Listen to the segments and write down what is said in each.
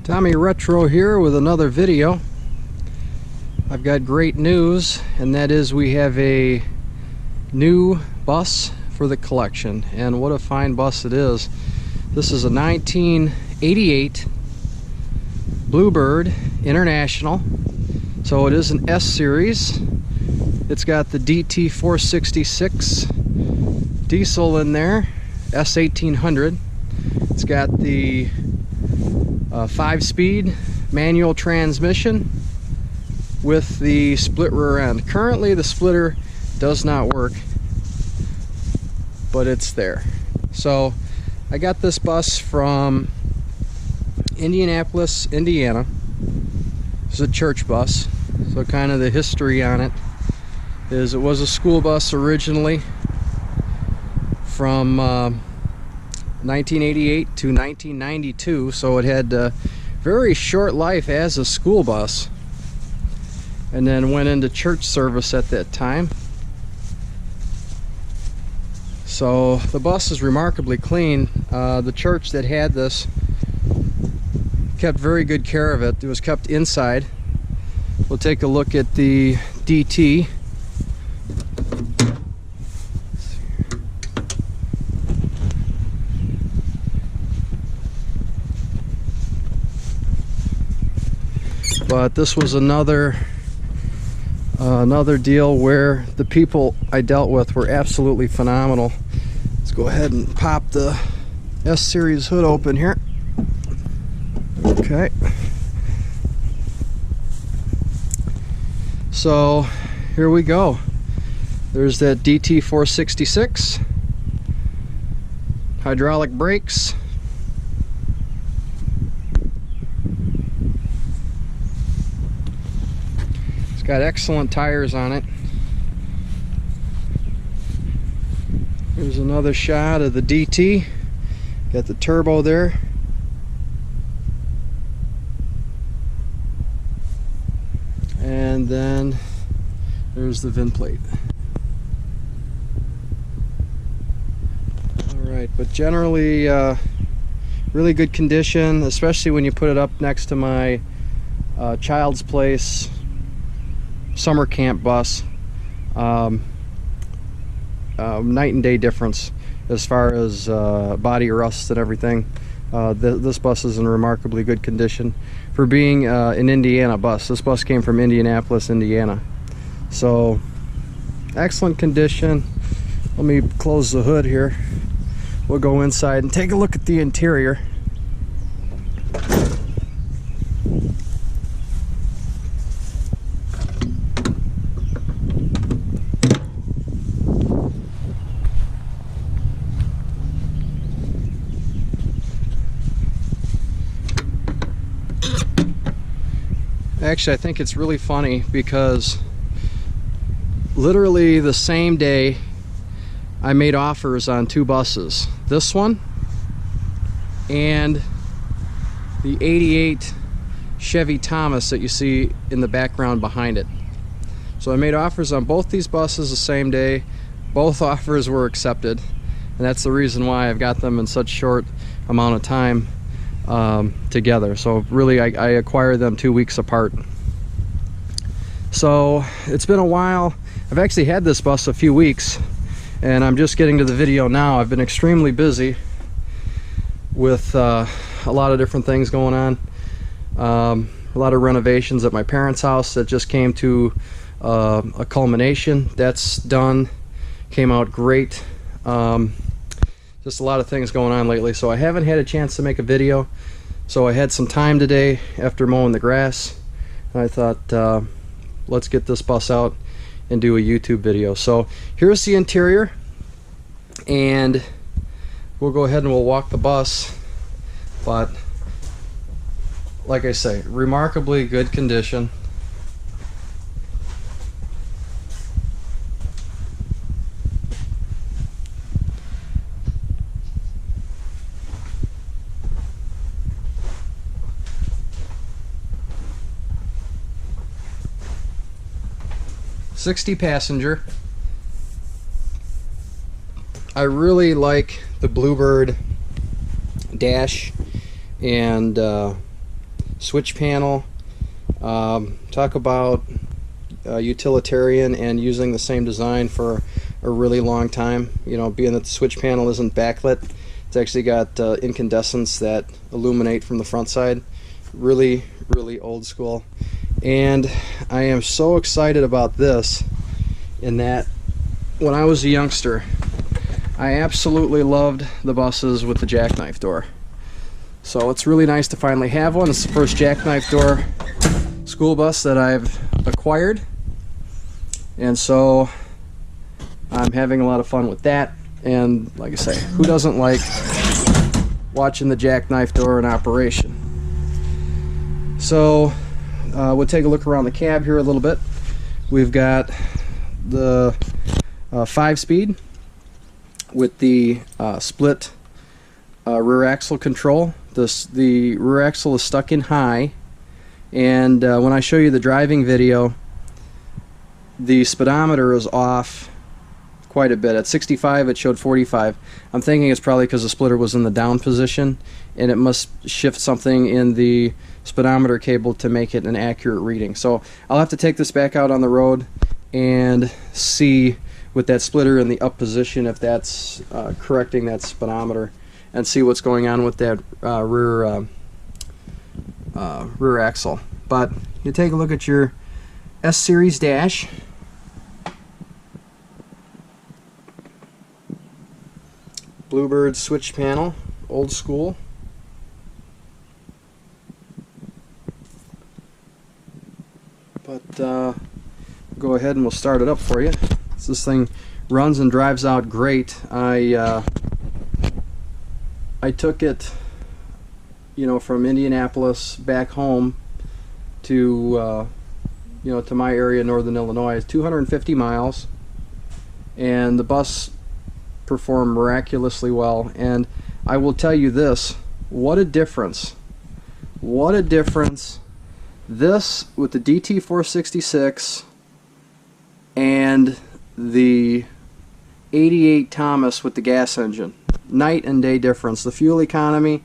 Tommy Retro here with another video. I've got great news, and that is we have a new bus for the collection, and what a fine bus it is. This is a 1988 Bluebird International, so it is an S series. It's got the DT466 diesel in there, S1800. It's got the 5-speed manual transmission with the split rear end. Currently the splitter does not work, but it's there. So I got this bus from Indianapolis, Indiana. It's a church bus, so kind of the history on it is it was a school bus originally from 1988 to 1992, so it had a very short life as a school bus, and then went into church service at that time. So the bus is remarkably clean. The church that had this kept very good care of it. It was kept inside. We'll take a look at the DT. But this was another deal where the people I dealt with were absolutely phenomenal. Let's go ahead and pop the S series hood open here. Okay. So here we go. There's that DT466. Hydraulic brakes. Got excellent tires on it. Here's another shot of the DT. Got the turbo there. And then there's the VIN plate. Alright, but generally really good condition, especially when you put it up next to my Child's Place summer camp bus. Night and day difference as far as body rust and everything. This bus is in remarkably good condition for being an Indiana bus. This bus came from Indianapolis, Indiana. So excellent condition. Let me close the hood here. We'll go inside and take a look at the interior. Actually, I think it's really funny because literally the same day I made offers on two buses. This one and the 88 Chevy Thomas that you see in the background behind it. So I made offers on both these buses the same day. Both offers were accepted, and that's the reason why I've got them in such short amount of time together. So really I acquired them 2 weeks apart. So it's been a while. I've actually had this bus a few weeks, and I'm just getting to the video now. I've been extremely busy with a lot of different things going on. A lot of renovations at my parents' house that just came to a culmination. That's done, came out great. Just a lot of things going on lately, so I haven't had a chance to make a video. So I had some time today after mowing the grass, and I thought let's get this bus out and do a YouTube video. So here's the interior, and we'll go ahead and we'll walk the bus. But like I say, remarkably good condition. '60 passenger. I really like the Bluebird dash and switch panel. Talk about utilitarian and using the same design for a really long time. You know, being that the switch panel isn't backlit, it's actually got incandescents that illuminate from the front side. Really, really old school. And I am so excited about this in that when I was a youngster, I absolutely loved the buses with the jackknife door. So it's really nice to finally have one. It's the first jackknife door school bus that I've acquired, and so I'm having a lot of fun with that. And like I say, who doesn't like watching the jackknife door in operation? So we'll take a look around the cab here a little bit. We've got the 5-speed with the split rear axle control. The rear axle is stuck in high, and when I show you the driving video, the speedometer is off quite a bit. At 65 it showed 45. I'm thinking it's probably because the splitter was in the down position, and it must shift something in the speedometer cable to make it an accurate reading. So I'll have to take this back out on the road and see with that splitter in the up position if that's correcting that speedometer, and see what's going on with that rear axle. But you take a look at your S-Series dash. Bluebird switch panel, old school. But go ahead and we'll start it up for you. So this thing runs and drives out great. I took it, you know, from Indianapolis back home to you know, to my area, Northern Illinois. It's 250 miles, and the bus performed miraculously well. And I will tell you this: what a difference! What a difference! This with the DT466 and the 88 Thomas with the gas engine. Night and day difference. The fuel economy,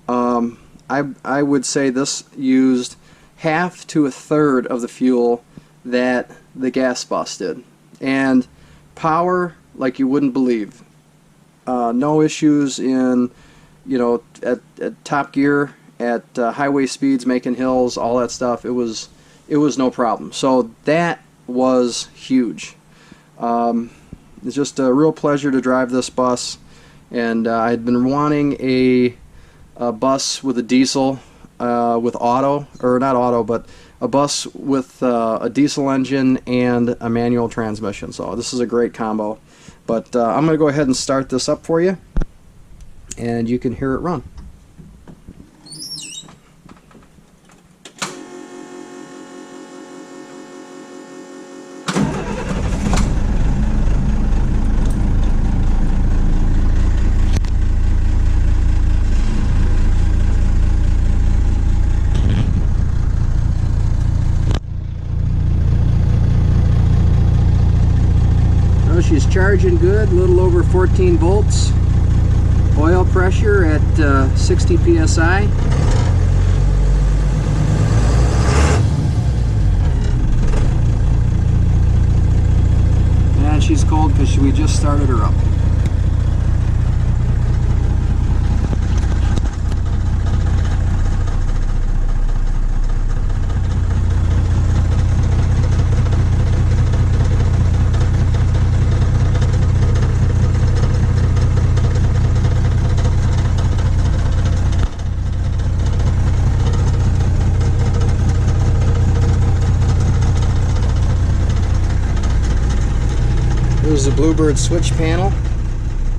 I would say this used half to a third of the fuel that the gas bus did, and power like you wouldn't believe. No issues in, you know, at top gear, at highway speeds, making hills, all that stuff. It was no problem. So that was huge. It's just a real pleasure to drive this bus. And I had been wanting a bus with a diesel, with auto, or not auto, but a bus with a diesel engine and a manual transmission. So this is a great combo. But I'm going to go ahead and start this up for you, and you can hear it run. She's charging good, a little over 14 volts. Oil pressure at 60 psi. And she's cold because we just started her up. Here's the Bluebird switch panel.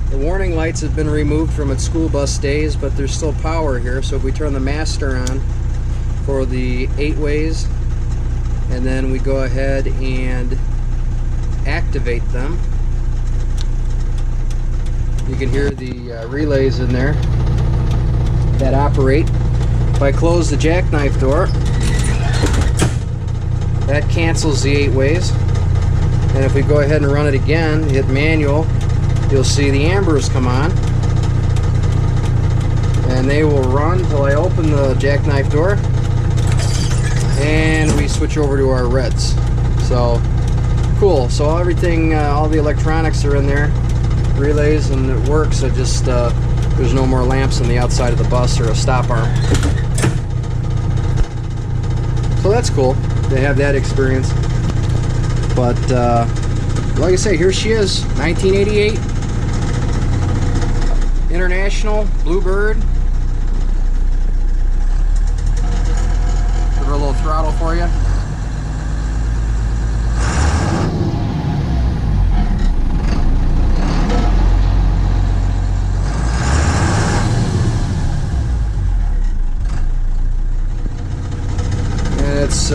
The warning lights have been removed from its school bus days, but there's still power here. So if we turn the master on for the 8 ways, and then we go ahead and activate them, you can hear the relays in there that operate. If I close the jackknife door, that cancels the 8 ways. And if we go ahead and run it again, hit manual, you'll see the ambers come on. And they will run till I open the jackknife door. and we switch over to our reds. So cool. So everything, all the electronics are in there, relays, and it works. It just there's no more lamps on the outside of the bus or a stop arm. So that's cool. They have that experience. But like I say, here she is, 1988 International Bluebird. Give her a little throttle for you. And it's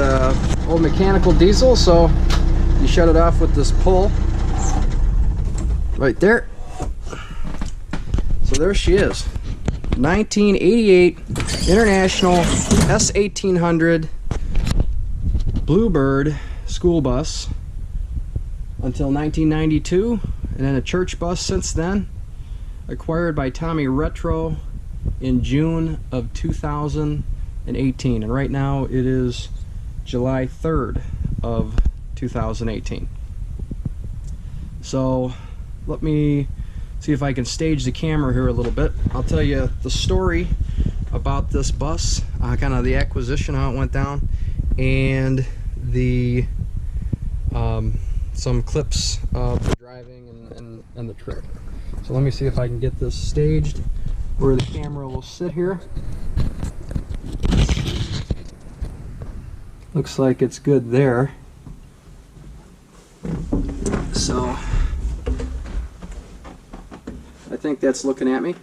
old mechanical diesel, so you shut it off with this pull right there. So there she is, 1988 International S1800 Bluebird school bus until 1992, and then a church bus since then, acquired by Tommy Retro in June of 2018, and right now it is July 3rd of 2018. So let me see if I can stage the camera here a little bit. I'll tell you the story about this bus, kind of the acquisition, how it went down, and the some clips of the driving and the trip. So let me see if I can get this staged where the camera will sit here. Looks like it's good there. So I think that's looking at me.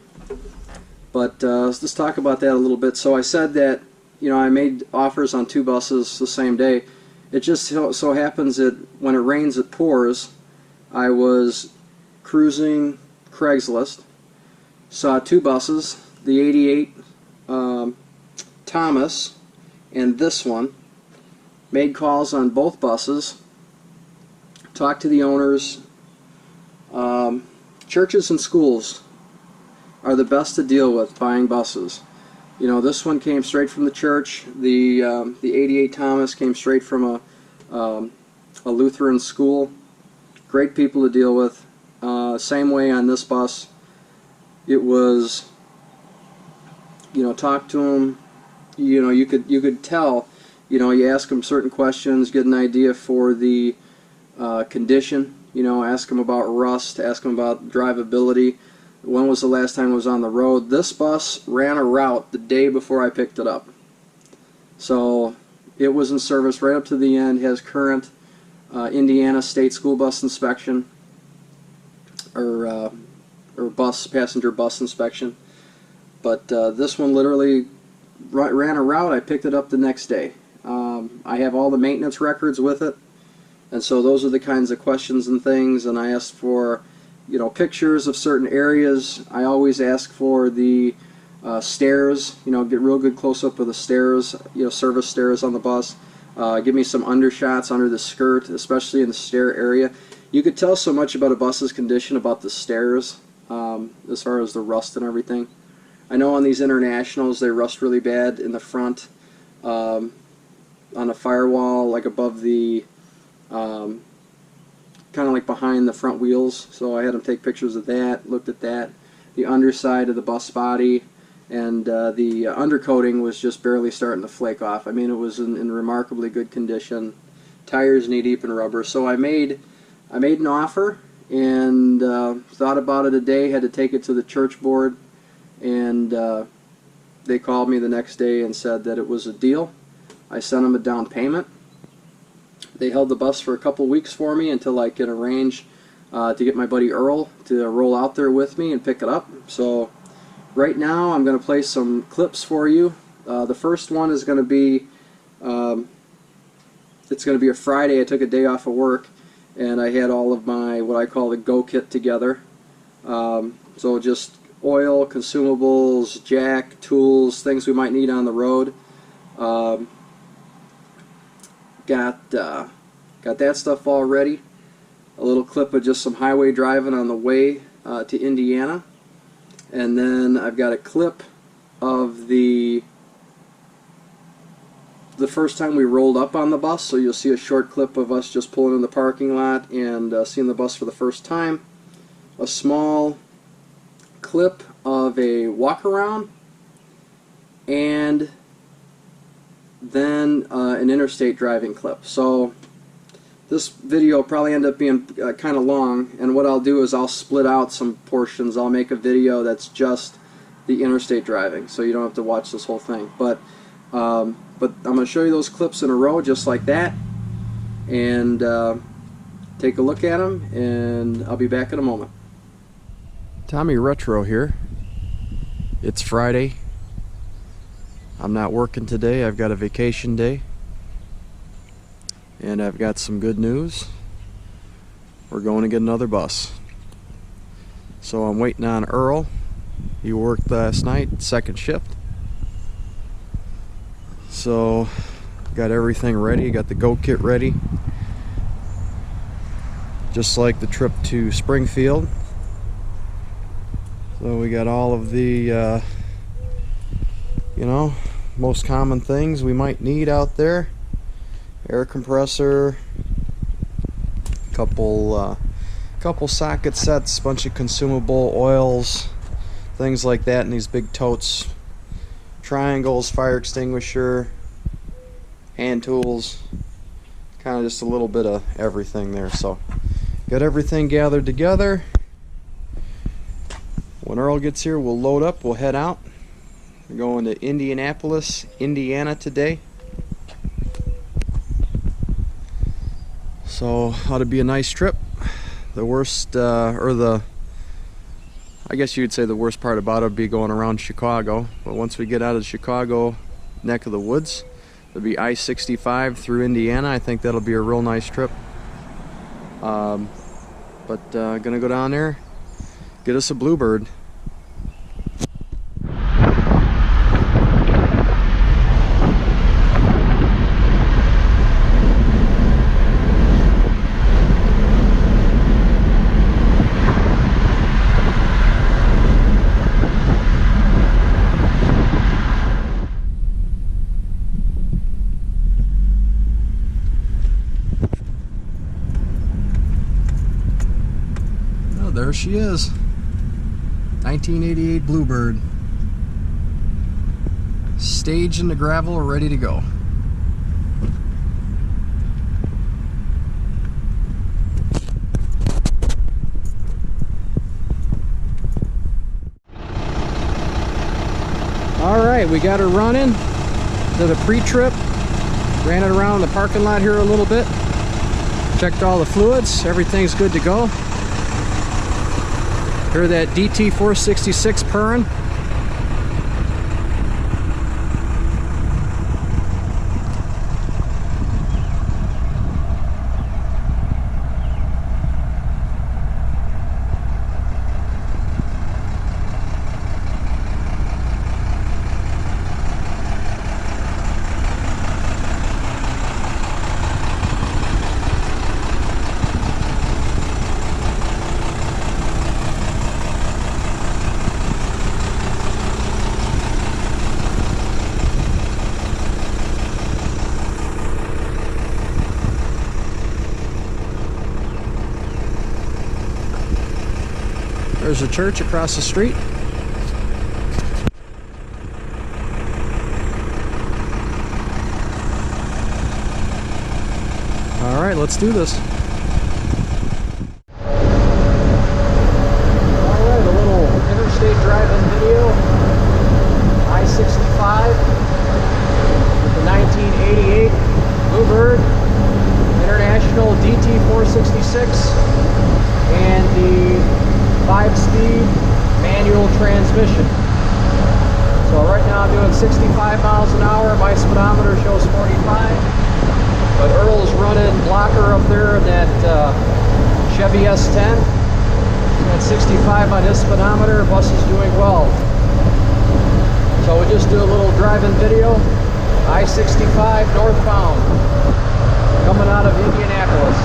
But let's just talk about that a little bit. So I said that, you know, I made offers on 2 buses the same day. It just so happens that when it rains it pours. I was cruising Craigslist, saw 2 buses, the 88 Thomas and this one, made calls on both buses, talked to the owners. Churches and schools are the best to deal with buying buses. You know, this one came straight from the church. The 88 Thomas came straight from a Lutheran school. Great people to deal with. Same way on this bus. It was, you know, talk to them. You know, you could tell. You know, you ask them certain questions, get an idea for the condition. You know, ask them about rust, ask them about drivability. When was the last time it was on the road? This bus ran a route the day before I picked it up. So it was in service right up to the end, has current Indiana State School Bus inspection, or passenger bus inspection. But this one literally ran a route. I picked it up the next day. I have all the maintenance records with it, and so those are the kinds of questions and things. And I asked for, you know, pictures of certain areas. I always ask for the stairs, you know, get real good close-up of the stairs, you know, service stairs on the bus. Give me some undershots under the skirt, especially in the stair area. You could tell so much about a bus's condition about the stairs, as far as the rust and everything. I know on these internationals they rust really bad in the front, on the firewall, like above the kind of like behind the front wheels. So I had them take pictures of that, looked at that, the underside of the bus body, and the undercoating was just barely starting to flake off. I mean, it was in remarkably good condition, tires knee deep in rubber. So I made an offer and thought about it a day, had to take it to the church board, and they called me the next day and said that it was a deal. I sent them a down payment. They held the bus for a couple weeks for me until I could arrange to get my buddy Earl to roll out there with me and pick it up. So right now I'm going to play some clips for you. The first one is going to be, it's going to be a Friday. I took a day off of work and I had all of my, what I call the go kit together. So just oil, consumables, jack, tools, things we might need on the road. Got that stuff all ready. A little clip of just some highway driving on the way to Indiana, and then I've got a clip of the the first time we rolled up on the bus, so you'll see a short clip of us just pulling in the parking lot and seeing the bus for the first time. A small clip of a walk around, and then an interstate driving clip. So this video will probably end up being kind of long, and what I'll do is I'll split out some portions. I'll make a video that's just the interstate driving, so you don't have to watch this whole thing. But I'm going to show you those clips in a row just like that, and take a look at them, and I'll be back in a moment. Tommy Retro here. It's Friday. I'm not working today. I've got a vacation day. And I've got some good news. We're going to get another bus. So I'm waiting on Earl. He worked last night, second shift. So got everything ready, got the go kit ready. Just like the trip to Springfield. So we got all of the you know, most common things we might need out there. Air compressor, couple socket sets, bunch of consumable oils, things like that in these big totes. Triangles, fire extinguisher, hand tools, kind of just a little bit of everything there. So got everything gathered together. When Earl gets here, we'll load up, we'll head out. We're going to Indianapolis, Indiana today. So ought to be a nice trip. The worst, I guess you'd say the worst part about it would be going around Chicago. But once we get out of the Chicago neck of the woods, it'll be I-65 through Indiana. I think that'll be a real nice trip. Gonna go down there, get us a Bluebird. There she is, 1988 Bluebird, staged in the gravel, ready to go. All right, we got her running. Did a pre-trip, ran it around the parking lot here a little bit, checked all the fluids, everything's good to go. Hear that DT 466 purring? There's a church across the street. All right, let's do this. All right, a little interstate driving video. I-65, the 1988 Bluebird, International DT 466, and the 5-speed manual transmission. So right now I'm doing 65 miles an hour. My speedometer shows 45. But Earl's running blocker up there in that Chevy S10. At 65 on his speedometer. Bus is doing well. So we just do a little driving video. I-65 northbound, coming out of Indianapolis.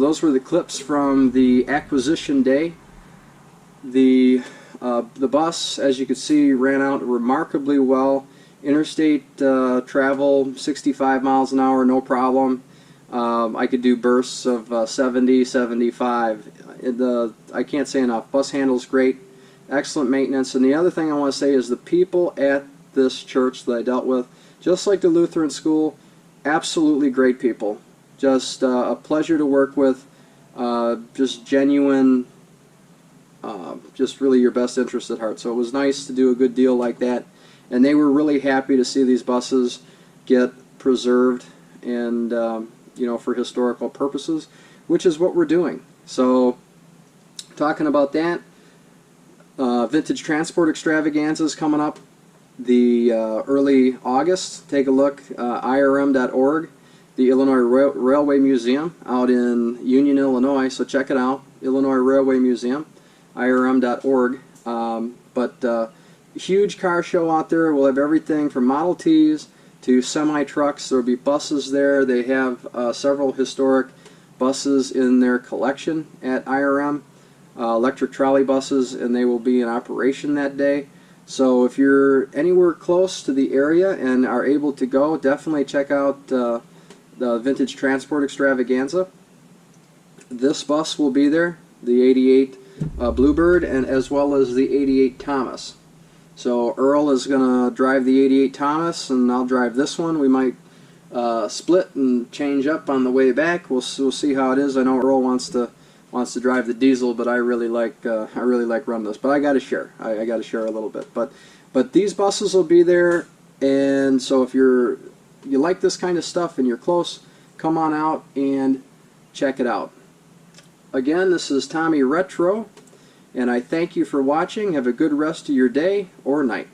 those were the clips from the acquisition day. The bus, as you can see, ran out remarkably well. Interstate travel, 65 miles an hour, no problem. I could do bursts of 70, 75. I can't say enough. Bus handles great, excellent maintenance. And the other thing I want to say is the people at this church that I dealt with, just like the Lutheran school, absolutely great people. Just a pleasure to work with. Just genuine, just really your best interest at heart. So it was nice to do a good deal like that. And they were really happy to see these buses get preserved and you know, for historical purposes, which is what we're doing. So talking about that, Vintage Transport Extravaganza is coming up the early August. Take a look, irm.org, the Illinois Railway Museum out in Union, Illinois. So check it out, Illinois Railway Museum, irm.org. Huge car show out there. We'll have everything from Model Ts to semi-trucks. There will be buses there. They have several historic buses in their collection at IRM, electric trolley buses, and they will be in operation that day. So if you're anywhere close to the area and are able to go, definitely check out the Vintage Transport Extravaganza. This bus will be there, the 88 Bluebird, and as well as the 88 Thomas. So Earl is going to drive the 88 Thomas, and I'll drive this one. We might split and change up on the way back. We'll see how it is. I know Earl wants to drive the diesel, but I really like running this. But I got to share. I got to share a little bit. But these buses will be there, and so if you like this kind of stuff and you're close, come on out and check it out. Again, this is Tommy Retro, and I thank you for watching. Have a good rest of your day or night.